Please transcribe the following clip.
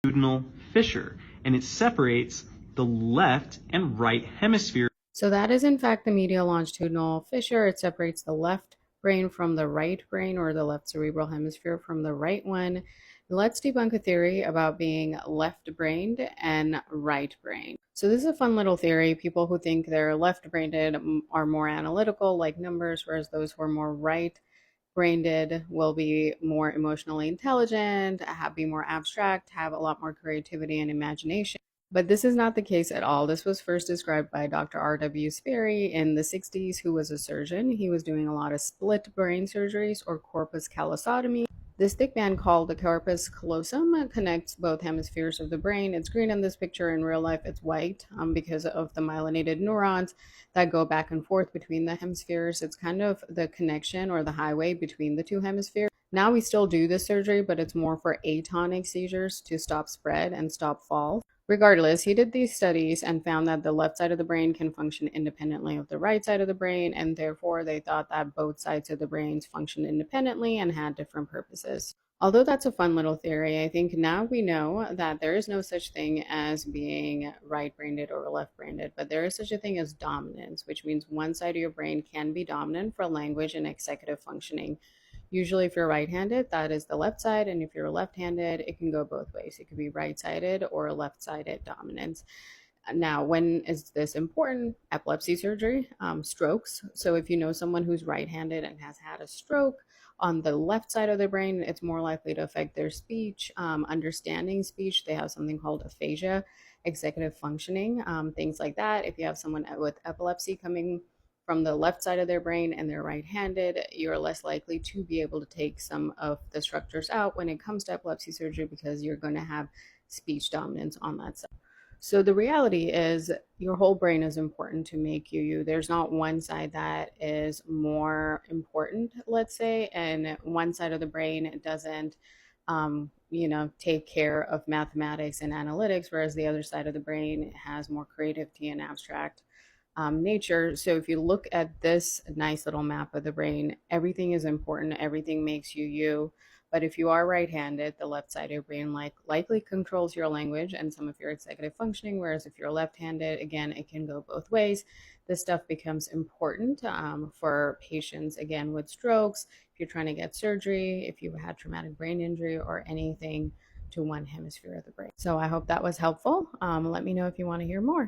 longitudinal fissure, and it separates the left and right hemisphere. So that is in fact the medial longitudinal fissure. It separates the left brain from the right brain, or the left cerebral hemisphere from the right one. Let's debunk a theory about being left-brained and right-brained. So this is a fun little theory. People who think they're left-brained are more analytical, like numbers, whereas those who are more right-brained will be more emotionally intelligent, be more abstract, have a lot more creativity and imagination. But this is not the case at all. This was first described by Dr. R.W. Sperry in the 60s, who was a surgeon. He was doing a lot of split brain surgeries, or corpus callosotomy. This thick band called the corpus callosum connects both hemispheres of the brain. It's green in this picture. In real life, it's white because of the myelinated neurons that go back and forth between the hemispheres. It's kind of the connection or the highway between the two hemispheres. Now we still do this surgery, but it's more for atonic seizures to stop spread and stop fall. Regardless, he did these studies and found that the left side of the brain can function independently of the right side of the brain, and therefore they thought that both sides of the brains functioned independently and had different purposes. Although that's a fun little theory, I think now we know that there is no such thing as being right-brained or left-brained, but there is such a thing as dominance, which means one side of your brain can be dominant for language and executive functioning. Usually, if you're right-handed, that is the left side, and if you're left-handed, it can go both ways. It could be right-sided or left-sided dominance. Now, when is this important? Epilepsy surgery, strokes. So if you know someone who's right-handed and has had a stroke on the left side of their brain, it's more likely to affect their speech, understanding speech. They have something called aphasia, executive functioning, things like that. If you have someone with epilepsy coming from the left side of their brain and they're right-handed, you're less likely to be able to take some of the structures out when it comes to epilepsy surgery, because you're going to have speech dominance on that side. So the reality is your whole brain is important to make you. There's not one side that is more important, let's say, and one side of the brain doesn't take care of mathematics and analytics, whereas the other side of the brain has more creativity and abstract nature. So if you look at this nice little map of the brain, everything is important, everything makes you you. But if you are right-handed, the left side of your brain likely controls your language and some of your executive functioning, whereas if you're left-handed, again, it can go both ways. This stuff becomes important for patients, again, with strokes, if you're trying to get surgery, if you've had traumatic brain injury or anything to one hemisphere of the brain. So I hope that was helpful. Let me know if you want to hear more.